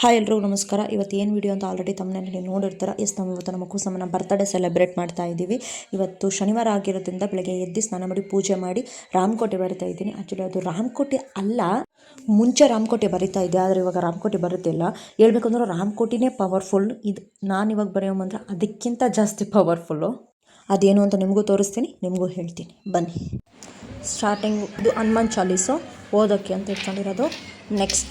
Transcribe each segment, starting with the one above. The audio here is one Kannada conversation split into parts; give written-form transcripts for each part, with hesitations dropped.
ಹಾಯ್ ಎಲ್ರಿಗೂ ನಮಸ್ಕಾರ. ಇವತ್ತು ಏನು ವಿಡಿಯೋ ಅಂತ ಆಲ್ರೆಡಿ ತಮ್ಮನೇಲಿ ನೋಡಿರ್ತಾರೆ. ನಾವು ಇವತ್ತು ನಮ್ಮ ಕೂಸಮ್ಮನ ಬರ್ತಡೇ ಸೆಲೆಬ್ರೇಟ್ ಮಾಡ್ತಾ ಇದ್ದೀವಿ. ಇವತ್ತು ಶನಿವಾರ ಆಗಿರೋದ್ರಿಂದ ಬೆಳಗ್ಗೆ ಎದ್ದು ಸ್ನಾನ ಮಾಡಿ ಪೂಜೆ ಮಾಡಿ ರಾಮಕೋಟೆ ಬರಿತಾ ಇದ್ದೀನಿ. ಆ್ಯಕ್ಚುಲಿ ಅದು ರಾಮಕೋಟೆ ಅಲ್ಲ, ಮುಂಚೆ ರಾಮಕೋಟೆ ಬರಿತಾ ಇದ್ದೆ, ಆದರೆ ಇವಾಗ ರಾಮಕೋಟೆ ಬರುತ್ತಿಲ್ಲ. ಹೇಳ್ಬೇಕಂದ್ರೆ ರಾಮಕೋಟೆನೇ ಪವರ್ಫುಲ್. ಇದು ನಾನು ಇವಾಗ ಬರೆಯೋ ಮಂತ್ರ ಅದಕ್ಕಿಂತ ಜಾಸ್ತಿ ಪವರ್ಫುಲ್ಲು. ಅದೇನು ಅಂತ ನಿಮಗೂ ತೋರಿಸ್ತೀನಿ, ನಿಮಗೂ ಹೇಳ್ತೀನಿ, ಬನ್ನಿ. ಸ್ಟಾರ್ಟಿಂಗ್ ಇದು ಹನುಮಾನ್ ಚಾಲೀಸು ಓದೋಕ್ಕೆ ಅಂತ ಇಟ್ಕೊಂಡಿರೋದು. ನೆಕ್ಸ್ಟ್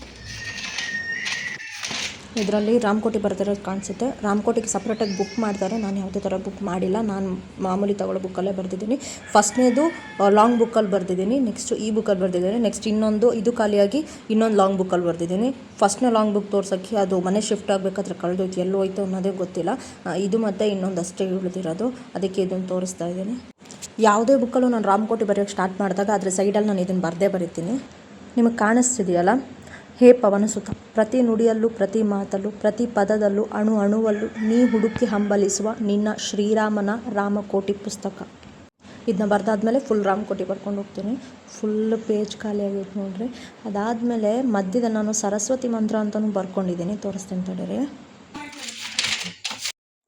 ಇದರಲ್ಲಿ ರಾಮಕೋಟೆ ಬರ್ತಿರೋದು ಕಾಣಿಸುತ್ತೆ. ರಾಮಕೋಟೆಗೆ ಸಪ್ರೇಟಾಗಿ ಬುಕ್ ಮಾಡ್ತಾರೆ. ನಾನು ಯಾವುದೇ ಥರ ಬುಕ್ ಮಾಡಿಲ್ಲ, ನಾನು ಮಾಮೂಲಿ ತಗೊಳ್ಳೋ ಬುಕ್ಕಲ್ಲೇ ಬರೆದಿದ್ದೀನಿ. ಫಸ್ಟ್ನೇದು ಲಾಂಗ್ ಬುಕ್ಕಲ್ಲಿ ಬರೆದಿದ್ದೀನಿ, ನೆಕ್ಸ್ಟು ಈ ಬುಕ್ಕಲ್ಲಿ ಬರೆದಿದ್ದೀನಿ. ನೆಕ್ಸ್ಟ್ ಇನ್ನೊಂದು ಇದು ಖಾಲಿಯಾಗಿ ಇನ್ನೊಂದು ಲಾಂಗ್ ಬುಕ್ಕಲ್ಲಿ ಬರೆದಿದ್ದೀನಿ. ಫಸ್ಟ್ನೇ ಲಾಂಗ್ ಬುಕ್ ತೋರ್ಸೋಕ್ಕೆ ಅದು ಮನೆ ಶಿಫ್ಟ್ ಆಗಬೇಕಾದ್ರೆ ಕಳೆದೋಯ್ತು, ಎಲ್ಲೋ ಹೋಯ್ತು ಅನ್ನೋದೇ ಗೊತ್ತಿಲ್ಲ. ಇದು ಮತ್ತು ಇನ್ನೊಂದು ಅಷ್ಟೇ ಉಳಿದಿರೋದು, ಅದಕ್ಕೆ ಇದನ್ನು ತೋರಿಸ್ತಾ ಇದ್ದೀನಿ. ಯಾವುದೇ ಬುಕ್ಕಲ್ಲೂ ನಾನು ರಾಮಕೋಟೆ ಬರೆಯೋಕ್ಕೆ ಸ್ಟಾರ್ಟ್ ಮಾಡಿದಾಗ ಅದರ ಸೈಡಲ್ಲಿ ನಾನು ಇದನ್ನು ಬರಿತೀನಿ. ನಿಮಗೆ ಕಾಣಿಸ್ತಿದೆಯಲ್ಲ, ಹೇ ಪವನಸುತ, ಪ್ರತಿ ನುಡಿಯಲ್ಲೂ ಪ್ರತಿ ಮಾತಲ್ಲೂ ಪ್ರತಿ ಪದದಲ್ಲೂ ಅಣು ಅಣುವಲ್ಲೂ ನೀ ಹುಡುಕಿ ಹಂಬಲಿಸುವ ನಿನ್ನ ಶ್ರೀರಾಮನ ರಾಮಕೋಟಿ ಪುಸ್ತಕ. ಇದನ್ನ ಬರೆದಾದ್ಮೇಲೆ ಫುಲ್ ರಾಮಕೋಟಿ ಬರ್ಕೊಂಡು ಹೋಗ್ತೀನಿ. ಫುಲ್ ಪೇಜ್ ಖಾಲಿ ಆಗೈತೆ ನೋಡ್ರಿ. ಅದಾದಮೇಲೆ ಮಧ್ಯದಲ್ಲಿ ನಾನು ಸರಸ್ವತಿ ಮಂತ್ರ ಅಂತಲೂ ಬರ್ಕೊಂಡಿದ್ದೀನಿ, ತೋರಿಸ್ತೀನಿ ತಡೀರಿ.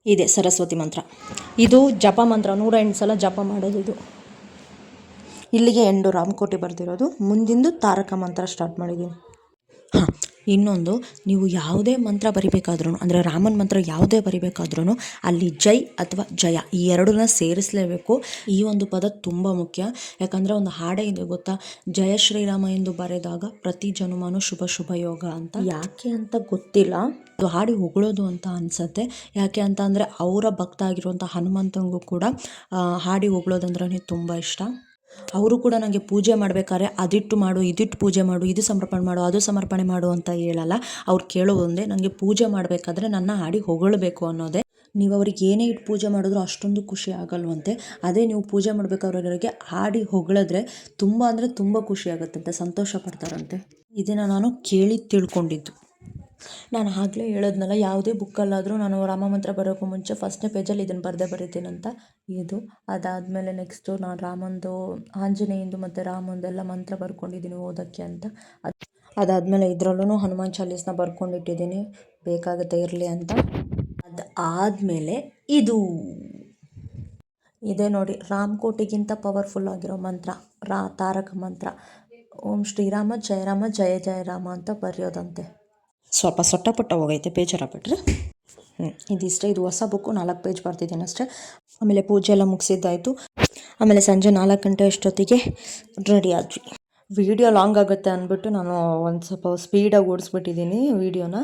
ಇದೆ ಸರಸ್ವತಿ ಮಂತ್ರ. ಇದು ಜಪ ಮಂತ್ರ, 108 ಸಲ ಜಪ ಮಾಡೋದು ಇದು. ಇಲ್ಲಿಗೆ ಎಂಡು ರಾಮಕೋಟೆ ಬರೆದಿರೋದು. ಮುಂದಿಂದು ತಾರಕ ಮಂತ್ರ ಸ್ಟಾರ್ಟ್ ಮಾಡಿದ್ದೀನಿ. ಹಾಂ, ಇನ್ನೊಂದು, ನೀವು ಯಾವುದೇ ಮಂತ್ರ ಬರಿಬೇಕಾದ್ರೂ, ಅಂದರೆ ರಾಮನ ಮಂತ್ರ ಯಾವುದೇ ಬರಿಬೇಕಾದ್ರೂ ಅಲ್ಲಿ ಜೈ ಅಥವಾ ಜಯ ಈ ಎರಡನ್ನ ಸೇರಿಸಲೇಬೇಕು. ಈ ಒಂದು ಪದ ತುಂಬ ಮುಖ್ಯ. ಯಾಕಂದರೆ ಒಂದು ಹಾಡೇ ಇದೆ ಗೊತ್ತಾ, ಜಯ ಶ್ರೀರಾಮ ಎಂದು ಬರೆದಾಗ ಪ್ರತಿ ಜನುಮಾನು ಶುಭ ಶುಭ ಯೋಗ ಅಂತ. ಯಾಕೆ ಅಂತ ಗೊತ್ತಿಲ್ಲ, ಅದು ಹಾಡಿ ಹೊಗಳೋದು ಅಂತ ಅನಿಸುತ್ತೆ. ಯಾಕೆ ಅಂತ ಅಂದರೆ ಅವರ ಭಕ್ತ ಆಗಿರುವಂಥ ಹನುಮಂತನಿಗೂ ಕೂಡ ಹಾಡಿ ಹೊಗಳೋದಂದ್ರೆ ತುಂಬ ಇಷ್ಟ. ಅವರು ಕೂಡ ನನಗೆ ಪೂಜೆ ಮಾಡಬೇಕಾದ್ರೆ ಅದಿಟ್ಟು ಮಾಡು, ಇದಿಟ್ಟು ಪೂಜೆ ಮಾಡು, ಇದು ಸಮರ್ಪಣೆ ಮಾಡು, ಅದು ಸಮರ್ಪಣೆ ಮಾಡು ಅಂತ ಹೇಳಲ್ಲ. ಅವ್ರು ಕೇಳೋದೊಂದೇ, ನನಗೆ ಪೂಜೆ ಮಾಡಬೇಕಾದ್ರೆ ನನ್ನ ಹಾಡಿ ಹೊಗಳಬೇಕು ಅನ್ನೋದೇ. ನೀವು ಅವ್ರಿಗೆ ಏನೇ ಇಟ್ಟು ಪೂಜೆ ಮಾಡಿದ್ರು ಅಷ್ಟೊಂದು ಖುಷಿ ಆಗಲ್ವಂತೆ. ಅದೇ ನೀವು ಪೂಜೆ ಮಾಡಬೇಕಾದ್ರವರಿಗೆ ಹಾಡಿ ಹೊಗಳಿದ್ರೆ ತುಂಬ ಅಂದರೆ ತುಂಬ ಖುಷಿ ಆಗುತ್ತಂತೆ, ಸಂತೋಷ ಪಡ್ತಾರಂತೆ. ಇದನ್ನು ನಾನು ಕೇಳಿ ತಿಳ್ಕೊಂಡಿದ್ದು. ನಾನು ಆಗಲೇ ಹೇಳೋದ್ನಲ್ಲ, ಯಾವುದೇ ಬುಕ್ಕಲ್ಲಾದರೂ ನಾನು ರಾಮ ಮಂತ್ರ ಬರೋಕ್ಕೂ ಮುಂಚೆ ಫಸ್ಟ್ನೇ ಪೇಜಲ್ಲಿ ಇದನ್ನು ಬರೀತೀನಂತ. ಇದು ಅದಾದಮೇಲೆ ನೆಕ್ಸ್ಟು ನಾನು ರಾಮಂದು, ಆಂಜನೇಯಂದು ಮತ್ತು ರಾಮಂದೆಲ್ಲ ಮಂತ್ರ ಬರ್ಕೊಂಡಿದ್ದೀನಿ ಓದೋಕ್ಕೆ ಅಂತ. ಅದಾದಮೇಲೆ ಇದರಲ್ಲೂ ಹನುಮಾನ್ ಚಾಲೀಸ್ನ ಬರ್ಕೊಂಡಿಟ್ಟಿದ್ದೀನಿ, ಬೇಕಾಗುತ್ತೆ ಇರಲಿ ಅಂತ. ಅದಾದಮೇಲೆ ಇದು ಇದೆ ನೋಡಿ, ರಾಮಕೋಟೆಗಿಂತ ಪವರ್ಫುಲ್ ಆಗಿರೋ ಮಂತ್ರ, ತಾರಕ ಮಂತ್ರ. ಓಂ ಶ್ರೀರಾಮ ಜಯರಾಮ ಜಯ ಜಯ ರಾಮ ಅಂತ ಬರೆಯೋದಂತೆ. ಸ್ವಲ್ಪ ಸೊಟ್ಟಪುಟ್ಟ ಹೋಗೈತೆ, ಬೇಜಾರಾಗ್ಬಿಟ್ರೆ. ಇದಿಷ್ಟೇ. ಇದು ಹೊಸ ಬುಕ್ಕು, 4 ಪೇಜ್ ಬರ್ತಿದ್ದೀನಿ ಅಷ್ಟೇ. ಆಮೇಲೆ ಪೂಜೆ ಎಲ್ಲ ಮುಗಿಸಿದ್ದಾಯಿತು. ಆಮೇಲೆ ಸಂಜೆ 4 ಗಂಟೆ ಅಷ್ಟೊತ್ತಿಗೆ ರೆಡಿ ಆದ್ವಿ. ವಿಡಿಯೋ ಲಾಂಗ್ ಆಗುತ್ತೆ ಅಂದ್ಬಿಟ್ಟು ನಾನು ಒಂದು ಸ್ವಲ್ಪ ಸ್ಪೀಡಾಗಿ ಓಡಿಸ್ಬಿಟ್ಟಿದ್ದೀನಿ ವಿಡಿಯೋನ.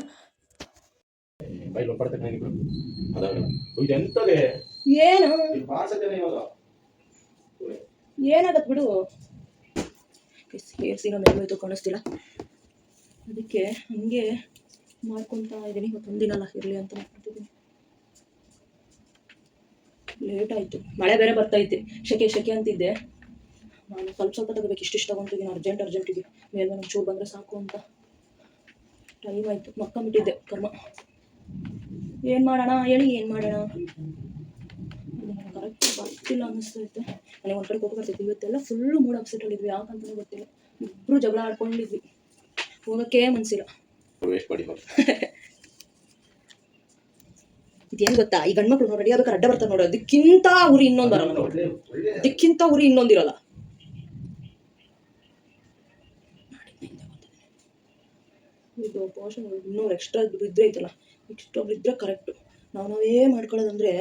ಏನಾಗತ್ತೆ ಬಿಡು, ಹೇರ್ಸಿನೋದು ಕಾಣಿಸ್ತಿಲ್ಲ, ಅದಕ್ಕೆ ಹಂಗೆ ಮಾಡ್ಕೊತಾ ಇದ್ದೀನಿ. ಇವತ್ತೊಂದಿನಲ್ಲ ಇರಲಿ ಅಂತ ಮಾಡ್ತಿದ್ದೀನಿ. ಲೇಟ್ ಆಯಿತು, ಮಳೆ ಬೇರೆ ಬರ್ತೈತೆ, ಶೆಕೆ ಅಂತಿದ್ದೆ. ನಾನು ಸ್ವಲ್ಪ ತಗೋಬೇಕು, ಇಷ್ಟು ತಗೊಂತಿದ್ದೀನಿ ಅರ್ಜೆಂಟಿಗೆ. ಮೇಲೆ ಒಂದು ಚೂರು ಬಂದರೆ ಸಾಕು ಅಂತ. ಟೈಮ್ ಆಯಿತು, ಮಕ್ಕೊಂಬಿಟ್ಟಿದ್ದೆ, ಕರ್ಮ. ಏನು ಮಾಡೋಣ ಹೇಳಿ, ಏನು ಮಾಡೋಣ, ಕರೆಕ್ಟ್ ಬರ್ತಿಲ್ಲ ಅನ್ನಿಸ್ತೈತೆ. ನನಗೆ ಒಂದು ಕಡೆ ಕೋಪ ಬರ್ತೈತೆ. ಇವತ್ತೆಲ್ಲ ಫುಲ್ಲು ಮೂಡ್ ಅಪ್ಸೆಟಲ್ಲಿದ್ವಿ, ಯಾಕಂತಲೂ ಗೊತ್ತಿಲ್ಲ. ಇಬ್ಬರು ಜಗಳ ಆಡ್ಕೊಂಡಿದ್ವಿ, ಹೋಗೋಕ್ಕೆ ಮನಸ್ಸಿಲ್ಲ. ಇದೇನು ಗೊತ್ತಾ, ಈ ಗಂಡ್ಮಕ್ಳು ರೆಡಿ ಆಗ್ಬೇಕಾದ್ರೆ ಅಡ್ಡ ಬರ್ತಾರೆ ನೋಡು, ಅದಕ್ಕಿಂತ ಉರಿ ಇನ್ನೊಂದು ಬರಲ್ಲ ನೋಡಿ, ಅದಕ್ಕಿಂತ ಉರಿ ಇನ್ನೊಂದಿರಲ್ಲ. ಇದು ಪೋಷನ್ ಇನ್ನೂರು ಎಕ್ಸ್ಟ್ರಾ ಇದ್ರೆ ಐತಲ್ಲ, ಎಕ್ಸ್ಟ್ರಾ ಇದ್ರೆ ಕರೆಕ್ಟು. ನಾವೇ ಮಾಡ್ಕೊಳ್ಳೋದಂದ್ರೆ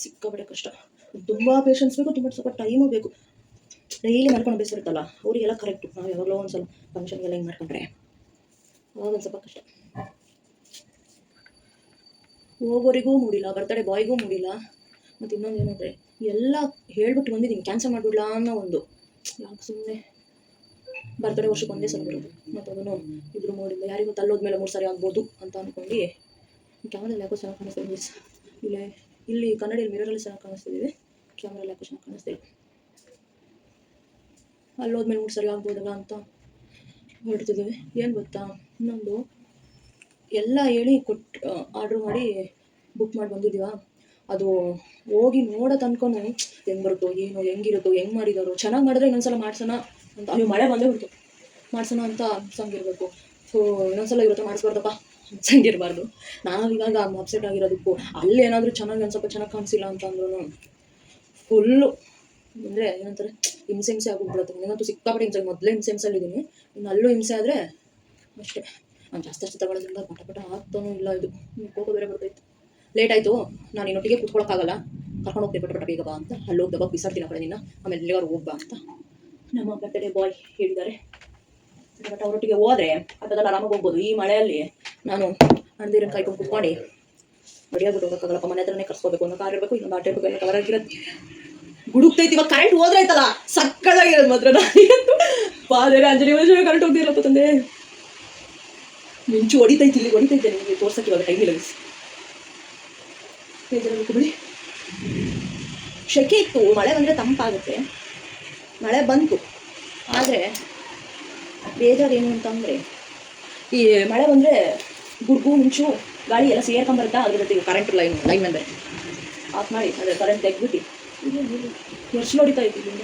ಸಿಕ್ಕಾಬಟ್ಟೆ ಕಷ್ಟ. ತುಂಬ ಪೇಷನ್ಸ್ ಬೇಕು, ತುಂಬ ಸ್ವಲ್ಪ ಟೈಮು ಬೇಕು. ಡೈಲಿ ಮಾಡ್ಕೊಂಡು ಬೇಸಿರುತ್ತಲ್ಲ ಅವರಿಗೆಲ್ಲ ಕರೆಕ್ಟು. ನಾವು ಯಾವಾಗಲೋ ಒಂದ್ಸಲ ಫಂಕ್ಷನ್ಗೆಲ್ಲ ಹಿಂಗೆ ಮಾಡ್ಕೊಂಡ್ರೆ ಅವಾಗ ಒಂದು ಸ್ವಲ್ಪ ಕಷ್ಟ. ಹೋಗೋರಿಗೂ ಮೂಡಿಲ್ಲ, ಬರ್ತಡೇ ಬಾಯ್ಗೂ ಮೂಡಿಲ್ಲ. ಮತ್ತು ಇನ್ನೊಂದು ಏನಂದರೆ, ಎಲ್ಲ ಹೇಳ್ಬಿಟ್ಟು ಬಂದಿದ್ದೀನಿ ಕ್ಯಾನ್ಸಲ್ ಮಾಡಿಬಿಡ್ಲಾ ಅನ್ನೋ ಒಂದು, ಯಾಕೆ ಸುಮ್ಮನೆ ಬರ್ತಡೇ ವರ್ಷಕ್ಕೆ ಒಂದೇ ಸಲ ಬರೋದು, ಮತ್ತು ಅದನ್ನು ಇಬ್ಬರು ಮೂಡಿಲ್ಲ. ಯಾರಿಗೂ ತಲ್ಲೋದ್ಮೇಲೆ 3 ಸಾರಿ ಆಗ್ಬೋದು ಅಂತ ಅಂದ್ಕೊಂಡು. ಕ್ಯಾಮ್ರಲ್ಲಿ ಯಾಕೋ ಚೆನ್ನಾಗಿ ಕಾಣಿಸ್ತಿದ್ದೀವಿ, ಇಲ್ಲಿ ಕನ್ನಡಿಯಲ್ಲಿ ಮಿರರಲ್ಲಿ ಚೆನ್ನಾಗಿ ಕಾಣಿಸ್ತಿದ್ದೀವಿ, ಕ್ಯಾಮ್ರಲ್ಲಿ ಯಾಕೋ ಚೆನ್ನಾಗಿ ಕಾಣಿಸ್ತಿಲ್ಲ. ಅಲ್ಲೋದ್ಮೇಲೆ 3 ಸಾರಿ ಆಗ್ಬೋದಲ್ಲ ಅಂತ ಹೊರಡ್ತಿದ್ದೀವಿ. ಏನು ಗೊತ್ತಾ, ಇನ್ನೊಂದು, ಎಲ್ಲ ಹೇಳಿ ಆರ್ಡ್ರ್ ಮಾಡಿ ಬುಕ್ ಮಾಡಿ ಬಂದಿದ್ದೀವ, ಅದು ಹೋಗಿ ನೋಡೋದು ಅನ್ಕೊಂಡು ಹೆಂಗೆ ಬರುತ್ತೋ ಏನೋ, ಹೆಂಗಿರುತ್ತೋ, ಹೆಂಗೆ ಮಾಡಿದಾರೋ, ಚೆನ್ನಾಗಿ ಮಾಡಿದ್ರೆ ಇನ್ನೊಂದ್ಸಲ ಮಾಡ್ಸೋಣ ಅಂತ. ಅಯ್ಯೋ ಮಳೆ ಬಂದೇ ಬಿಡ್ತು, ಮಾಡ್ಸೋಣ ಅಂತ ಸಂಗಿರಬೇಕು. ಸೊ ಇನ್ನೊಂದ್ಸಲ ಇರುತ್ತೆ ಮಾಡಿಸ್ಬಾರ್ದಪ್ಪ ಸಂಗಿರಬಾರ್ದು. ನಾವು ಇವಾಗ ಅಪ್ಸೆಟ್ ಆಗಿರೋದಕ್ಕೂ ಅಲ್ಲಿ ಏನಾದರೂ ಚೆನ್ನಾಗಿ ಒಂದು ಸ್ವಲ್ಪ ಚೆನ್ನಾಗಿ ಕಾಣಿಸಿಲ್ಲ ಅಂತಂದ್ರೂ ಫುಲ್ಲು ಅಂದರೆ ಏನಂತಾರೆ ಹಿಂಸೆ ಆಗೋಗ್ಬಿಡುತ್ತೆ. ನನಗಂತೂ ಸಿಕ್ಕಾಪಟ್ಟೆ ಹಿಂಸೆ, ಮೊದಲೇ ಹಿಂಸೆಯಲ್ಲಿದ್ದೀನಿ, ಇನ್ನು ಅಲ್ಲೂ ಹಿಂಸೆ ಆದರೆ ಅಷ್ಟೇ. ನಾನು ಜಾಸ್ತಿ ತಗೊಳ್ಳೋದ್ರಿಂದ ಪಟ ಆಗ್ತಾನೂ ಇಲ್ಲ. ಇದು ಕೋಪ ಬೇರೆ ಬರ್ತೈತೆ. ಲೇಟ್ ಆಯಿತು, ನಾನು ಇನ್ನೊಟ್ಟಿಗೆ ಕೂತ್ಕೊಳ್ಳೋಕ್ಕಾಗಲ್ಲ, ಕರ್ಕೊಂಡು ಹೋಗ್ತೀನಿ ಪಟ ಬೇಗ ಬಾ ಅಂತ. ಅಲ್ಲಿ ಹೋಗಿ ದಬ್ಬ ಬಿಸಾಡ್ತೀನಿ ಆ ಕಡೆ ನಿನ್ನ, ಆಮೇಲೆ ಎಲ್ಲಿಗಾರು ಹೋಗ್ಬಾ ಅಂತ ನಮ್ಮ ಬರ್ತಡೇ ಬಾಯ್ ಹೇಳಿದ್ದಾರೆ. ಬಟ್ ಅವರೊಟ್ಟಿಗೆ ಹೋದರೆ ಅದೆಲ್ಲ ಆರಾಮಾಗಿ ಹೋಗ್ಬೋದು. ಈ ಮಳೆಯಲ್ಲಿ ನಾನು ಅಂದಿರ ಕಾಯ್ಕೊಂಡು ಕುತ್ಕೊಂಡು ರೆಡಿಯಾಗ್ಬಿಟ್ಟು ಹೋಗೋಕ್ಕಾಗಲ್ಲಪ್ಪ. ಮನೆ ಹತ್ರನೇ ಕರ್ಸ್ಕೋಬೇಕು, ಒಂದು ಕಾರ್ ಇರಬೇಕು, ಇನ್ನೊಂದು ಆಟೋ ಇರಬೇಕು, ಎಲ್ಲ ಕವರ್ ಆಗಿರುತ್ತೆ. ಗುಡುಕ್ತೈತಿ. ಇವಾಗ ಕರೆಂಟ್ ಹೋದ್ರೆ ಆಯ್ತಲ್ಲ ಸಕ್ಕದಾಗಿರೋದು ಮಾತ್ರ. ನಾನಂತೂ ಬಾದೇರೆ ಆಂಜನೇಯ ಕರೆಂಟ್ ಹೋಗ್ದಿರಪ್ಪ ತಂದೆ. ಮಿಂಚು ಹೊಡಿತೈತಿ, ಇಲ್ಲಿ ಹೊಡಿತೈತೆ. ನಿಮಗೆ ತೋರ್ಸಕ್ಕೆ ಇವಾಗ ಟೈಮ್ ಇಲ್ಲ. ಬೇಜಾರಾಗಬೇಕು ಬಿಡಿ. ಶೆಕೆ ಇತ್ತು, ಮಳೆ ಬಂದರೆ ತಂಪಾಗುತ್ತೆ. ಮಳೆ ಬಂತು, ಆದರೆ ಬೇಜಾರೇನು ಅಂತಂದರೆ ಈ ಮಳೆ ಬಂದರೆ ಗುಡ್ಗು ಮಿಂಚು ಗಾಳಿ ಎಲ್ಲ ಸೇರ್ಕೊಂಬರುತ್ತಾ, ಅದ್ರ ಜೊತೆಗೆ ಕರೆಂಟ್ ಲೈನ್ ಮೇಲೆ ಆಫ್ ಮಾಡಿ ಅದೇ ಕರೆಂಟ್ ತೆಗ್ಬಿಟ್ಟು ಎಷ್ಟು ಹೊಡಿತಾ ಇತ್ತು ಇಲ್ಲಿಂದ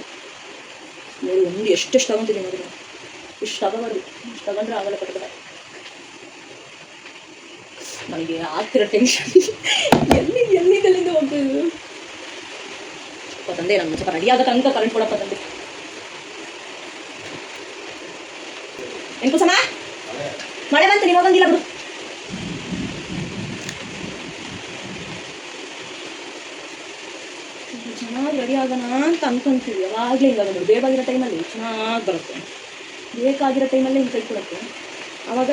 ನೋಡಿ. ಒಂದು ಎಷ್ಟೆಷ್ಟು ತಗೊಂತಿದ್ದೀನಿ ನೋಡಿ. ಇಷ್ಟು ತಗೋಬಾರ್ದು, ಇಷ್ಟು ತಗೊಂಡ್ರೆ ಆಗಲ್ಲ ಪಟ್ಟ. ನನಗೆ ಆಗ್ತಿರೋ ಟೆನ್ಷನ್ ಎಲ್ಲಿಂದ ಹೋಗ್ತಿದ್ದು ತಂದೆ. ನಾನು ಸ್ವಲ್ಪ ರೆಡಿ ಆಗೋ ತನಕ ಕರೆಂಟ್ ಕೊಡಪ್ಪ ತಂದೆ. ಎಂಕುಸಮ್ಮ ಮಳೆ ಬಂತು, ನೀವು ಬಂದಿಲ್ಲ ಬಿಡು. ಚೆನ್ನಾಗಿ ರೆಡಿ ಆಗೋಣ ಅಂತ ಅನ್ಕೊಂತೀವಿ. ಯಾವಾಗಲೇ ಹಿಂಗಾಗೋದು. ಬೇಕಾಗಿರೋ ಟೈಮಲ್ಲಿ ಚೆನ್ನಾಗಿ ಬರುತ್ತೆ, ಬೇಕಾಗಿರೋ ಟೈಮಲ್ಲೇ ಹಿಂಗೆ ಕೈ ಕೊಡುತ್ತೆ. ಆವಾಗ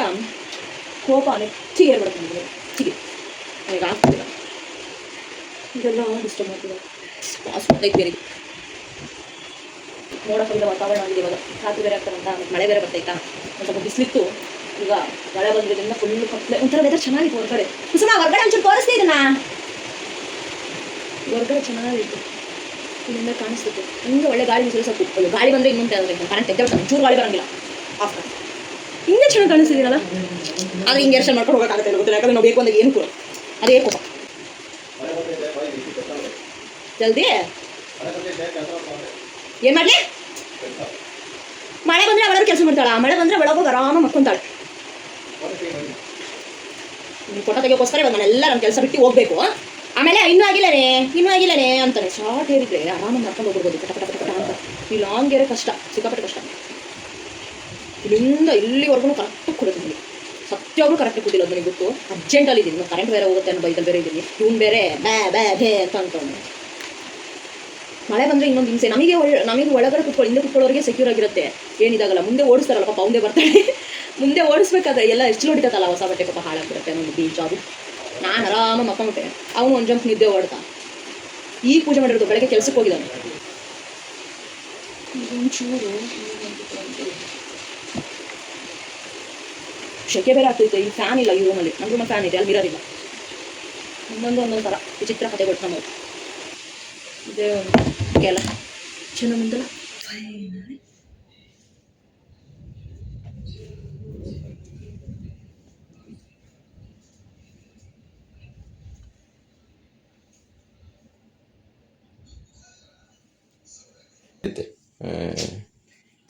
ಕೋಪ ನೆಚ್ಚಿಗೆ ಏರ್ಬಿಡುತ್ತೆ ನನಗೆ. ಹೆಚ್ಚಿಗೆ ನನಗೆ ಆಗ್ತಿಲ್ಲ. ಇದೆಲ್ಲ ಡಿಸ್ಟರ್ಬ್ ಮಾಡ್ತಿದೆ. ಪಾಸ್ಬಿಡ್ತೈತೆ ಬೇರೆ. ನೋಡೋಕ್ಕಿಂತ ವಾತಾವರಣ ಆಗಿದೆ ಇವಾಗ. ರಾತ್ರಿ ಬೇರೆ ಆಗ್ತಾರಂತ, ಮಳೆ ಬೇರೆ ಬರ್ತೈತಾ. ಒಂದು ಸ್ವಲ್ಪ ಬಿಸಿಲಿತ್ತು, ಈಗ ಮಳೆ ಬಂದಿರೋದ್ರಿಂದ ಫುಲ್ಲು ಕತ್ಲೆ. ಒಂಥರ ವೆದರ್ ಚೆನ್ನಾಗಿತ್ತು ಹೊರಗಡೆ. ಕುಸುಮ ಹೊರಗಡೆ ಒಂಚೂರು ತೋರಿಸ್ತೀ ಇದನ್ನ. ಹೊರಗಡೆ ಚೆನ್ನಾಗಿತ್ತು, ಇಲ್ಲಿಂದ ಕಾಣಿಸ್ತಿತ್ತು. ಹಿಂಗೆ ಒಳ್ಳೆ ಗಾಳಿ ಬಿಸಿಲು ಸ್ವಲ್ಪ. ಗಾಳಿ ಬಂದರೆ ಇನ್ನೊಂದು ಕರೆಂಟ್ ತೆಗೆದು ಚೂರು ಗಾಳಿ ಬರೋಂಗಿಲ್ಲ, ಆಫ್ ಮಾಡಿ ಹಿಂಗೆ ಚೆನ್ನಾಗಿ ಕಾಣಿಸ್ತಿದ್ದೀನಲ್ಲ. ಆದರೆ ಹಿಂಗೆ ಎರ್ಷನ್ ಮಾಡ್ಕೊಂಡು ಹೋಗೋಕ್ಕಾಗುತ್ತೆ ಗೊತ್ತಿಲ್ಲ. ಯಾಕಂದ್ರೆ ನಾವು ಬೇಕು ಅಂದರೆ ಏನು ಕೂಡ ಅದೇ ಕೋಪ. ಜಲ್ದಿ ಏನು ಮಾಡಲಿ? ಮಳೆ ಬಂದರೆ ಅವಳಾದ್ರೂ ಕೆಲಸ ಮಾಡ್ತಾಳೆ, ಮಳೆ ಬಂದರೆ ಒಳಗೋಗಿ ಆರಾಮ ಮಕ್ಕೊಂತಾಳೆ. ನೀವು ಫೋಟೋ ತೆಗಿಯೋಕ್ಕೋಸ್ಕರ ಇವಾಗ ನಾನೆಲ್ಲ ನನ್ನ ಕೆಲಸ ಬಿಟ್ಟು ಹೋಗಬೇಕು. ಆಮೇಲೆ ಇನ್ನೂ ಆಗಿಲ್ಲನೇ ಅಂತಾನೆ. ಶಾರ್ಟ್ ಹೇಳಿದ್ರೆ ಆರಾಮಾಗಿ ಮಾಡ್ಕೊಂಡು ಹೋಗ್ಬೋದು ಪಟ ಅಂತ. ಈ ಲಾಂಗ್ ಏರೇ ಕಷ್ಟ, ಸಿಕ್ಕಾಪಟ್ಟೆ ಕಷ್ಟ. ಇಲ್ಲಿಂದ ಇಲ್ಲಿವರೆಗೂ ಕರೆಕ್ಟಾಗಿ ಕೊಡ್ತೀನಿ. ಸತ್ಯಾಗೂ ಕರೆಕ್ಟಾಗಿ ಕೊಟ್ಟಿಲ್ಲ, ಅದು ನನಗೆ ಗೊತ್ತು. ಅರ್ಜೆಂಟಲ್ಲಿ ಇದ್ದೀನಿ, ಕರೆಂಟ್ ಬೇರೆ ಹೋಗುತ್ತೆ ಅನ್ನೋ ಬೈದಲ್ಲಿ ಬೇರೆ ಇದ್ದೀನಿ. ಇವ್ನು ಬೇರೆ ಬೇ ಅಂತ ಅಂತಾನೆ. ಮಳೆ ಬಂದರೆ ಇನ್ನೊಂದು ಹಿಂಸೆ. ನಮಗೆ ಒಳಗಡೆ ಹಿಂದೆ ಕುತ್ಕೊಳ್ಳೋರಿಗೆ ಸೆಕ್ಯೂರ್ ಆಗಿರುತ್ತೆ, ಏನಿದಾಗಲ್ಲ. ಮುಂದೆ ಓಡಿಸ್ತಾರಲ್ಲ ಪಾಪ, ಅವಂದೇ ಬರ್ತಾಳೆ. ಮುಂದೆ ಓಡಿಸ್ಬೇಕಾದ್ರೆ ಎಲ್ಲ ಎಷ್ಟು ಹೊಡಿತಲ್ಲ, ಹೊಸ ಬಟ್ಟೆ ಪಾಪ ಹಾಳಾಗ್ಬಿಡುತ್ತೆ ಅನ್ನೋದು ಬೀಚ್. ಅದು ನಾನು ಆರಾಮ ಮಕ್ಕೊಂಬಿಟ್ಟೆ, ಅವನು ಒಂದು ಜಂಪ್ ನಿದ್ದೆ ಓಡ್ತಾ. ಈ ಪೂಜೆ ಮಾಡಿರೋದು, ಬೆಳಗ್ಗೆ ಕೆಲ್ಸಕ್ಕೆ ಹೋಗಿದ್ದಾನೆ. ಒಂಚೂರು ಶೆಕೆ ಬೇರೆ ಆಗ್ತೈತೆ. ಈ ಫ್ಯಾನ್ ಇಲ್ಲ ಈ ರೂಮಲ್ಲಿ. ನಮ್ಮ ರೂಮಲ್ಲಿ ಫ್ಯಾನ್ ಇದೆ, ಅಲ್ಲಿ ಮಿರರ್ ಇಲ್ಲ. ಒಂದೊಂದು ಥರ ವಿಚಿತ್ರ ಕಥೆಗಳು ನಮ್ಮವು. ಇದೇ ಕೆಲ ಚೆನ್ನಾಗಿಂತಲ್ಲ.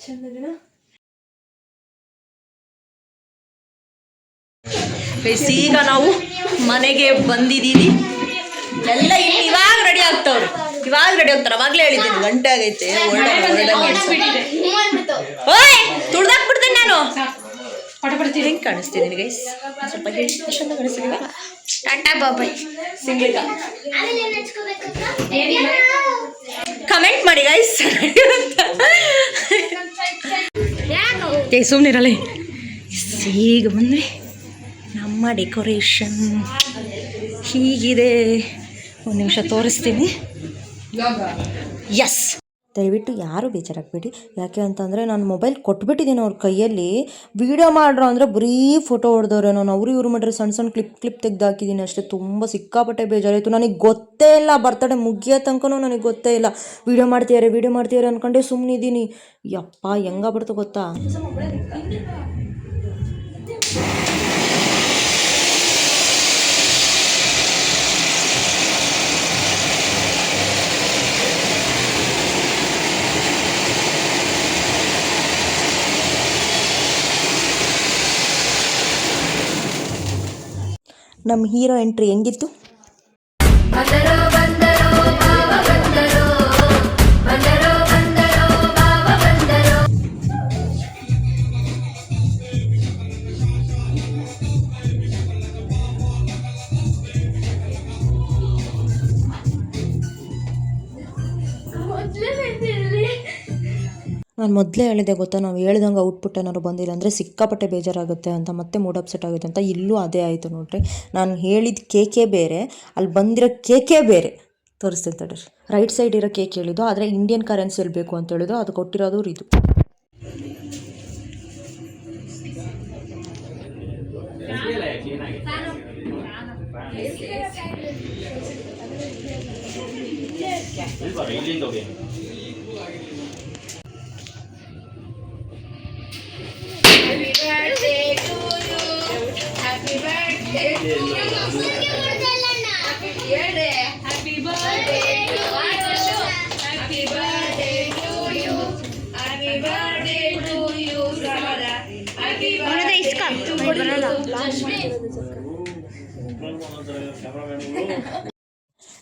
ಚಂದನ ಈಗ ನಾವು ಮನೆಗೆ ಬಂದಿದ್ದೀವಿ. ಎಲ್ಲ ಇವಾಗ ರೆಡಿ ಆಗ್ತಾವ್ರು, ಇವಾಗ ರೆಡಿ ಆಗ್ತಾರೆ. ಅವಾಗಲೇ ಹೇಳಿದ್ದೀನಿ ಗಂಟೆ ಆಗೈತೆ. ಓಯ್ ತುಳ್ದಾಕ್ಬಿಡ್ತೀನಿ ನಾನು. ಹೆಂಗೆ ಕಾಣಿಸ್ತೀನಿ ಗೈಸ್? ಸ್ವಲ್ಪ ಹೇಳಿ, ಚಂದ ಕಾಣಿಸ್ತೀನಿ. ಟಾಟಾ ಬಾಬಾಯ್ ಸಿಂಗ್ಲಿಕ. ಕಮೆಂಟ್ ಮಾಡಿ ಗೈಸ್. ಸುಮ್ಮನಿರಲ್ಲ. ಈಗ ಬಂದರೆ ನಮ್ಮ ಡೆಕೋರೇಷನ್ ಹೀಗಿದೆ. ಒಂದು ನಿಮಿಷ ತೋರಿಸ್ತೀನಿ. ಎಸ್, ದಯವಿಟ್ಟು ಯಾರೂ ಬೇಜಾರಾಗಬೇಡಿ. ಯಾಕೆ ಅಂತಂದರೆ ನಾನು ಮೊಬೈಲ್ ಕೊಟ್ಬಿಟ್ಟಿದ್ದೀನಿ ಅವ್ರ ಕೈಯಲ್ಲಿ. ವೀಡಿಯೋ ಮಾಡ್ರೋ ಅಂದರೆ ಬರೀ ಫೋಟೋ ಹೊಡೆದವ್ರೆ. ನಾನು ಅವರು ಇವರು ಮಾಡಿದ್ರೆ ಸಣ್ಣ ಕ್ಲಿಪ್ ತೆಗ್ದು ಹಾಕಿದ್ದೀನಿ ಅಷ್ಟೇ. ತುಂಬ ಸಿಕ್ಕಾಪಟ್ಟೆ ಬೇಜಾರಾಯಿತು. ನನಗೆ ಗೊತ್ತೇ ಇಲ್ಲ, ಬರ್ತಡೇ ಮುಗಿಯೋ ತನಕನೂ ನನಗೆ ಗೊತ್ತೇ ಇಲ್ಲ. ವೀಡಿಯೋ ಮಾಡ್ತಿದ್ದಾರೆ ಅಂದ್ಕೊಂಡೆ ಸುಮ್ಮನಿದ್ದೀನಿ. ಯಪ್ಪ ಹೆಂಗಾಗ್ಬಿಡ್ತು ಗೊತ್ತಾ. ನಮ್ಮ ಹೀರೋ ಎಂಟ್ರಿ ಹೆಂಗಿತ್ತು? ನಾನು ಮೊದಲೇ ಹೇಳಿದೆ ಗೊತ್ತಾ, ನಾವು ಹೇಳ್ದಂಗೆ ಔಟ್ಪುಟ್ ಏನಾದ್ರು ಬಂದಿಲ್ಲ ಅಂದರೆ ಸಿಕ್ಕಾಪಟ್ಟೆ ಬೇಜಾರಾಗುತ್ತೆ ಅಂತ, ಮತ್ತೆ ಮೂಡ್ ಅಪ್ಸೆಟ್ ಆಗುತ್ತೆ ಅಂತ. ಇಲ್ಲೂ ಅದೇ ಆಯಿತು ನೋಡ್ರಿ. ನಾನು ಹೇಳಿದ ಕೇಕೇ ಬೇರೆ, ಅಲ್ಲಿ ಬಂದಿರೋ ಕೇಕೇ ಬೇರೆ. ತೋರಿಸ್ತೀನಿ ತಡ್ರಿ. ರೈಟ್ ಸೈಡ್ ಇರೋ ಕೇಕ್ ಹೇಳಿದ್ದು, ಆದರೆ ಇಂಡಿಯನ್ ಕರೆನ್ಸಿಯಲ್ಲಿ ಬೇಕು ಅಂತ ಹೇಳಿದ್ದು, ಅದು ಕೊಟ್ಟಿರೋದು ಇದು.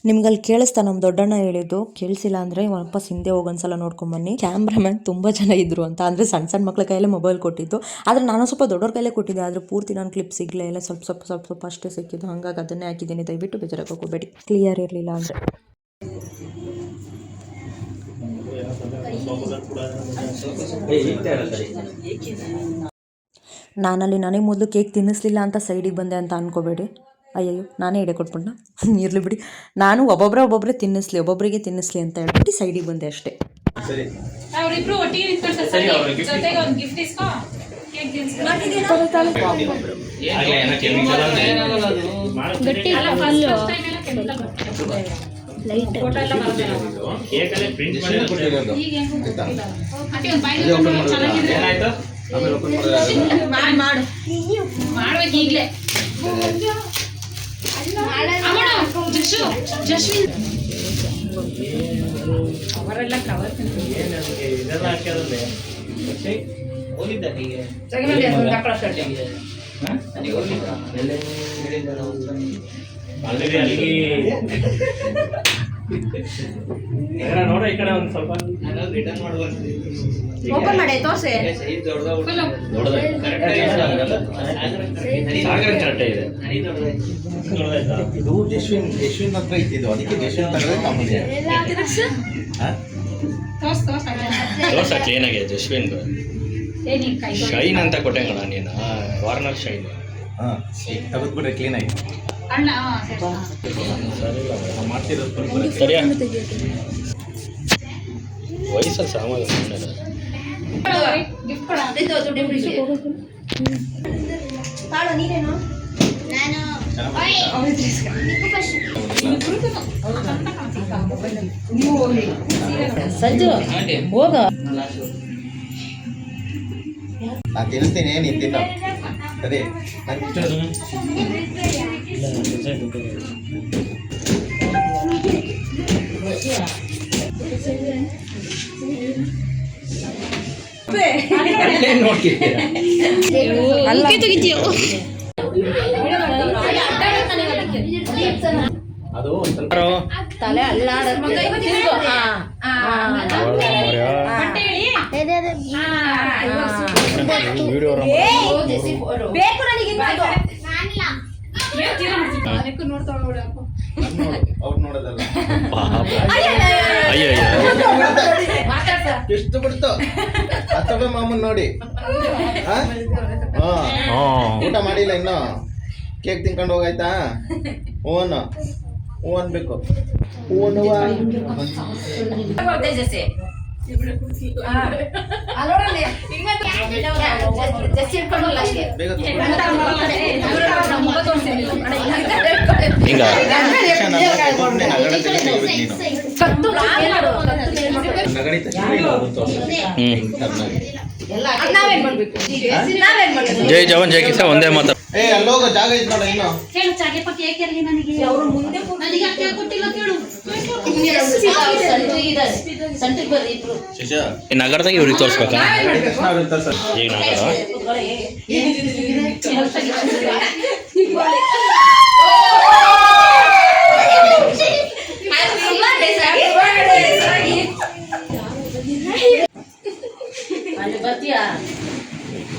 ನಿಮ್ಗಲ್ಲಿ ಕೇಳಿಸ್ತಾ? ನಮ್ಮ ದೊಡ್ಡಣ್ಣ ಹೇಳಿದ್ದು ಕೇಳಿಸಿಲ್ಲ ಅಂದರೆ ವಾಪಸ್ ಹಿಂದೆ ಹೋಗೊಂದ್ಸಲ ನೋಡ್ಕೊಂಬನ್ನಿ. ಕ್ಯಾಮ್ರಾಮ್ಯಾನ್ ತುಂಬ ಜನ ಇದ್ರು ಅಂತ, ಅಂದರೆ ಸಣ್ಣ ಸಣ್ಣ ಮಕ್ಳ ಕೈಯಲ್ಲೇ ಮೊಬೈಲ್ ಕೊಟ್ಟಿದ್ದು. ಆದರೆ ನಾನು ಸ್ವಲ್ಪ ದೊಡ್ಡವ್ರ ಕೈಲೇ ಕೊಟ್ಟಿದ್ದೆ, ಆದರೆ ಪೂರ್ತಿ ನಾನು ಕ್ಲಿಪ್ ಸಿಗಲೇ ಇಲ್ಲ. ಸ್ವಲ್ಪ ಅಷ್ಟೇ ಸಿಕ್ಕಿದ್ದು. ಹಾಗಾಗಿ ಅದನ್ನೇ ಹಾಕಿದ್ದೀನಿ. ದಯವಿಟ್ಟು ಬೇಜಾರಾಗಿ ಹೋಗಬೇಡಿ, ಕ್ಲಿಯರ್ ಇರಲಿಲ್ಲ ಅಂದರೆ. ನನಗೆ ಮೊದಲು ಕೇಕ್ ತಿನ್ನಿಸ್ಲಿಲ್ಲ ಅಂತ ಸೈಡಿಗೆ ಬಂದೆ ಅಂತ ಅನ್ಕೋಬೇಡಿ. ಅಯ್ಯಯ್ಯೋ, ನಾನೇ ಇಡೆ ಕೊಟ್ಬಿಟ್ಟ. ಇರಲಿ ಬಿಡಿ, ನಾನು ಒಬ್ಬೊಬ್ಬರೇ ಒಬ್ಬೊಬ್ಬರಿಗೆ ತಿನ್ನಿಸ್ಲಿ ಅಂತ ಹೇಳ್ಬಿಟ್ಟು ಸೈಡಿಗೆ ಬಂದೆ ಅಷ್ಟೇ. ಈಗಲೇ ಅವರೆಲ್ಲ ಕವರ್ ನೋಡ ಈ ಕಡೆ ಒಂದು ಸ್ವಲ್ಪ ರಿಟರ್ನ್ ಓಪನ್ ಮಾಡಿ ತೋರ್ಸಿ. ಇದು ಜಶ್ವಿನ್ ಹತ್ರ ಇತ್ತಿದ್ದು, ಅದಕ್ಕೆ ಜಶ್ವಿನ್ ತಗಡೆ ತಗೊಂಡಿದೆ. ತೋರ್ಸ ಕ್ಲೀನ್ ಆಗಿ ಜಶ್ವಿನ್ ಶೈನ್ ಅಂತ ಕೊಟ್ಟೆಂಗಣ ನೀನು, ವಾರ್ನರ್ ಶೈನ್. ತೆಗೆದ್ಬಿಟ್ರೆ ಕ್ಲೀನ್ ಆಗಿ ಮಾಡ್ತಿರೋದು ಸರಿಯಾ? ವಯಸ್ಸಲ್ಲಿ ಸಾಮಾನ್ಯ ಸಂಜು ಹೋಗ. ನಾನು ತಿನ್ನಿಸ್ತೀನಿ, ನೀನು ತಿನ್ನೋ. ಅದೇ ಅದು ತಲೆ ಅವ್ರು ನೋಡೋದಲ್ಲ. ಎಷ್ಟು ಬಿಡ್ತು ಹತ್ತೊಬ್ಬ ಮಾಮೂನ್ ನೋಡಿ. ಊಟ ಮಾಡಿಲ್ಲ ಇನ್ನು, ಕೇಕ್ ತಿನ್ಕೊಂಡು ಹೋಗಾಯ್ತಾ? ಹೂವನ್ನು ಹೂ ಅನ್ಬೇಕು. ಹೂವನ್ನುವ ಜೈ ಜವಾನ್ ಜೈ ಕಿಸಾನ್ ಒಂದೇ ಮಾತು. ಅಲ್ಲೋಗ ಜಾಗ ಇದ್ ನೋಡ. ಇನ್ನು ಈ ನಗರದಾಗ ಇವ್ರಿಗೆ ತೋರಿಸ್ಬೇಕಾ? ಈಗ ನಗರ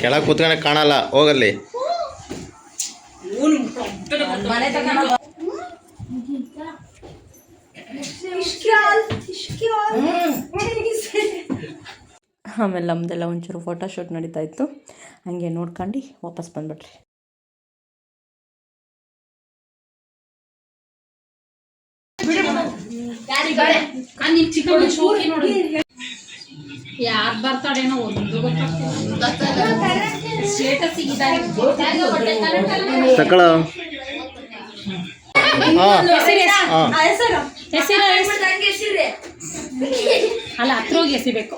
ಕೆಳಗೆ ಕೂತ್ಕೊಳಕ್ ಕಾಣಲ್ಲ, ಹೋಗಲ್ಲಿ. ಆಮೇಲೆ ನಮ್ಮದೆಲ್ಲ ಒಂಚೂರು ಫೋಟೋಶೂಟ್ ನಡೀತಾ ಇತ್ತು, ಹಂಗೆ ನೋಡ್ಕೊಂಡು ವಾಪಸ್ ಬಂದ್ಬಿಟ್ರಿ. ಯಾರು ಬರ್ತಾಡೇನೋ ಒಂದು ತಕಳ ಅಲ್ಲ ಹತ್ರ ಹೋಗಿ ಎಸಿಬೇಕು.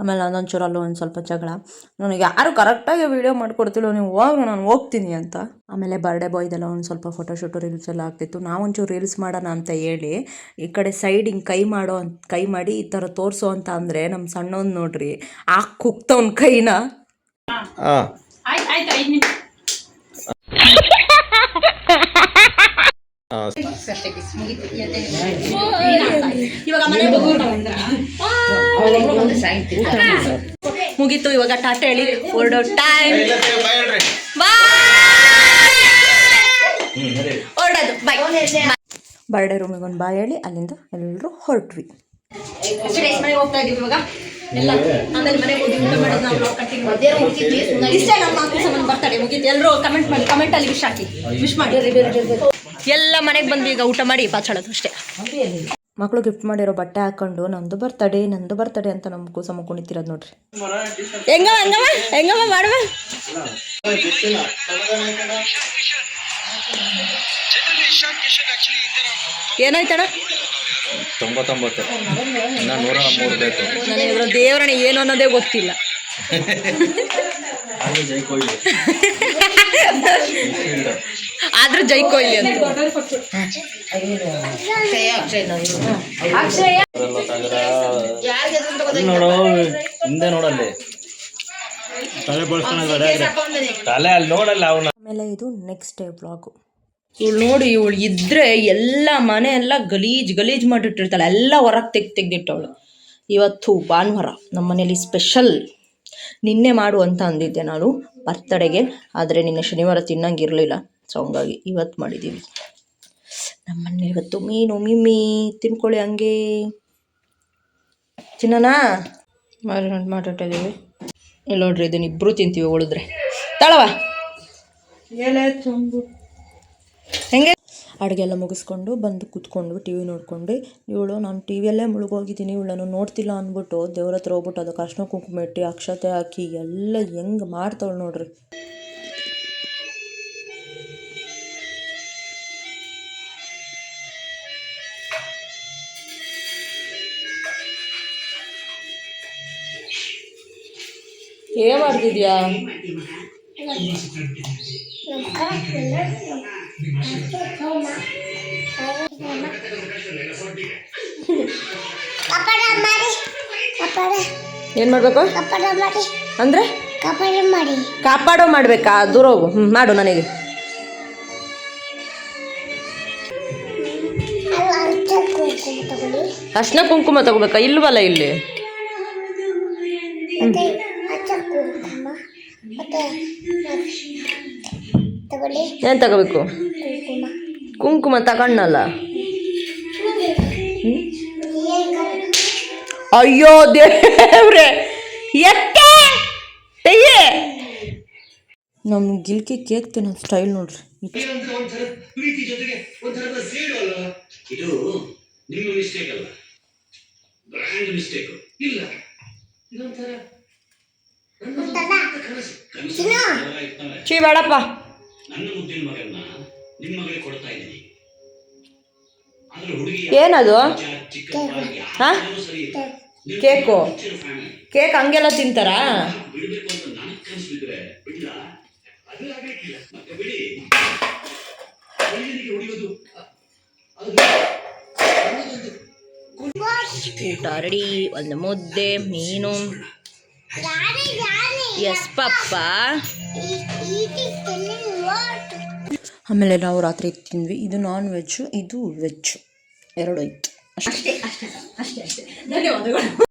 ಆಮೇಲೆ ನಾನೊಂಚೂರು ಅಲ್ಲೂ ಒಂದು ಸ್ವಲ್ಪ ಜಗಳ, ನನಗೆ ಯಾರು ಕರೆಕ್ಟಾಗಿ ವೀಡಿಯೋ ಮಾಡಿಕೊಡ್ತಿಲ್ಲ, ನೀವು ಹೋಗ್ರು ನಾನು ಹೋಗ್ತೀನಿ ಅಂತ. ಆಮೇಲೆ ಬರ್ಡೇ ಬಾಯ್ದೆಲ್ಲ ಒಂದು ಸ್ವಲ್ಪ ಫೋಟೋಶೂಟು ರೀಲ್ಸ್ ಎಲ್ಲ ಆಗ್ತಿತ್ತು. ನಾವೊಂಚೂರು ರೀಲ್ಸ್ ಮಾಡೋಣ ಅಂತ ಹೇಳಿ ಈ ಕಡೆ ಸೈಡ್ ಹಿಂಗೆ ಕೈ ಮಾಡಿ ಈ ಥರ ತೋರಿಸು ಅಂತ ಅಂದರೆ ನಮ್ಮ ಸಣ್ಣವ್ನು ನೋಡ್ರಿ ಕುಕ್ತವ್ನ ಕೈನ. ಆಯ್ತು 5 ನಿಮಿಷ ಮುಗೀತು. ಇವಾಗ ಟಾಟಾ ಹೇಳಿ ಹೊರಡೋ ಟೈಮ್, ಹೊರಡೋದು ಬಾಯ್. ಬರ್ಡೇ ರೂಮಿಗೆ ಒಂದು ಬಾಯ್ ಹೇಳಿ ಅಲ್ಲಿಂದ ಎಲ್ಲರೂ ಹೊರಟ್ವಿ. ಮನೆಗೆ ಹೋಗ್ತಾ ಇದೀವಿ ಇವಾಗ ಎಲ್ಲ. ಆಮೇಲೆ ಮನೆಗೆ ಹೋಗಿ ಊಟ ಮಾಡೋದು ನಾವು ಇಷ್ಟೇ. ನಮ್ಮ ಮಕ್ಕಳು ಸಂಬಂಧ ಬರ್ತಾರೆ ಮುಗೀತು. ಎಲ್ಲರೂ ಕಮೆಂಟಲ್ಲಿ ವಿಶ್ ಹಾಕಿ, ವಿಶ್ ಮಾಡಿ. ಎಲ್ಲ ಮನೆಗೆ ಬಂದು ಈಗ ಊಟ ಮಾಡಿ ಪಾಚಾಡೋದು ಅಷ್ಟೇ. ಮಕ್ಕಳು ಗಿಫ್ಟ್ ಮಾಡಿರೋ ಬಟ್ಟೆ ಹಾಕೊಂಡು ನಂದು ಬರ್ತಡೇ ಅಂತ ನಮ್ಮ ಕೂಸಮ್ಮ ಕುಣಿತಿರೋದು ನೋಡ್ರಿ. ಹೆಂಗಮ್ಮ ಮಾಡುವ ಏನಾಯ್ತಣ್ಣ? 99 ಇನ್ನ 103 ಬೇಕು. ನನಗೆ ದೇವರಣ ಏನು ಅನ್ನೋದೇ ಗೊತ್ತಿಲ್ಲ. ಆದ್ರೂ ಜೈ ಕೊಹ್ಲಿ ಅಂತ ನೋಡು, ಹಿಂದೆ ನೋಡಲ್ಲಿ ತಲೆ ಅಲ್ಲಿ ನೋಡಲ್ಲ ಅವನ. ಆಮೇಲೆ ಇದು ನೆಕ್ಸ್ಟ್ ಡೇ ವ್ಲಾಗು. ಇವಳು ನೋಡಿ, ಇವಳು ಇದ್ರೆ ಎಲ್ಲ ಮನೆ ಎಲ್ಲ ಗಲೀಜ್ ಮಾಡಿಟ್ಟಿರ್ತಾಳೆ, ಎಲ್ಲ ಹೊರಗೆ ತೆಗ್ದಿಟ್ಟವಳು. ಇವತ್ತು ಭಾನುವಾರ ನಮ್ಮ ಮನೇಲಿ ಸ್ಪೆಷಲ್. ನಿನ್ನೆ ಮಾಡು ಅಂತ ಅಂದಿದ್ದೆ ನಾನು ಬರ್ತಡೆಗೆ, ಆದರೆ ನಿನ್ನೆ ಶನಿವಾರ ತಿನ್ನಂಗಿರಲಿಲ್ಲ, ಸೊ ಹಂಗಾಗಿ ಇವತ್ತು ಮಾಡಿದ್ದೀವಿ. ನಮ್ಮನೆ ಇವತ್ತು ಮೀನು ಮಿಮ್ಮಿ ತಿನ್ಕೊಳ್ಳಿ ಹಂಗೆ. ಚಿನ್ನನಾ ಮಾಡಿಟ್ಟಿದ್ದೀವಿ. ಇಲ್ಲಿ ನೋಡ್ರಿ, ಇದನ್ನ ಇಬ್ಬರು ತಿಂತೀವಿ ಉಳಿದ್ರೆ. ತಳವ ಹೆಂಗೆ ಅಡುಗೆ ಎಲ್ಲ ಮುಗಿಸ್ಕೊಂಡು ಬಂದು ಕೂತ್ಕೊಂಡು ಟಿ ವಿ ನೋಡ್ಕೊಂಡು, ಇವಳು ನಾನು ಟಿ ವಿಯಲ್ಲೇ ಮುಳುಗೋಗಿದ್ದೀನಿ, ಇವಳು ನಾನು ನೋಡ್ತಿಲ್ಲ ಅಂದ್ಬಿಟ್ಟು ದೇವ್ರ ಹತ್ರ ಹೋಗ್ಬಿಟ್ಟು ಅದಕ್ಕೆ ಅರ್ಶಿನ ಕುಂಕುಮ ಇಟ್ಟು ಅಕ್ಷತೆ ಹಾಕಿ ಎಲ್ಲ ಹೆಂಗೆ ಮಾಡ್ತಾವಳು ನೋಡ್ರಿ. ಏನ್ ಮಾಡ್ತಿದ್ಯಾ? ಏನ್ ಮಾಡ್ಬೇಕು ಅಂದ್ರೆ ಕಾಪಾಡೋ ಮಾಡ್ಬೇಕಾ? ದೂರ ಹೋಗು. ಮಾಡು ನನಗೆ. ಅರ್ಶಿನ ಕುಂಕುಮ ತಗೋಬೇಕಾ? ಇಲ್ವಲ್ಲ ಇಲ್ಲಿ. ಏನ್ ತಗೋಬೇಕು? ಕುಂಕುಮ ತಗೊಂಡಲ್ಲ. ಅಯ್ಯೋ ದೇವ್ರೆ, ನಮ್ ಗಿಲ್ಕಿ ಕೇಕ್ ತಿನ್ನೋ ಸ್ಟೈಲ್ ನೋಡ್ರಿ. ಚೀ ಬೇಡಪ್ಪ. ಏನದು? ಹಾ, ಕೇಕು? ಕೇಕ್ ಹಂಗೆಲ್ಲ ತಿಂತಾರಾ? ಊಟ ರೆಡಿ. ಒಂದು ಮುದ್ದೆ, ಮೀನು, ಎಸ್ ಪಪ್ಪ. ಆಮೇಲೆ ನಾವು ರಾತ್ರಿ ತಿಂದ್ವಿ. ಇದು ನಾನ್ ವೆಜ್ಜು, ಇದು ವೆಜ್ಜು, ಎರಡು ಇತ್ತು ಅಷ್ಟೇ. ಧನ್ಯವಾದಗಳು.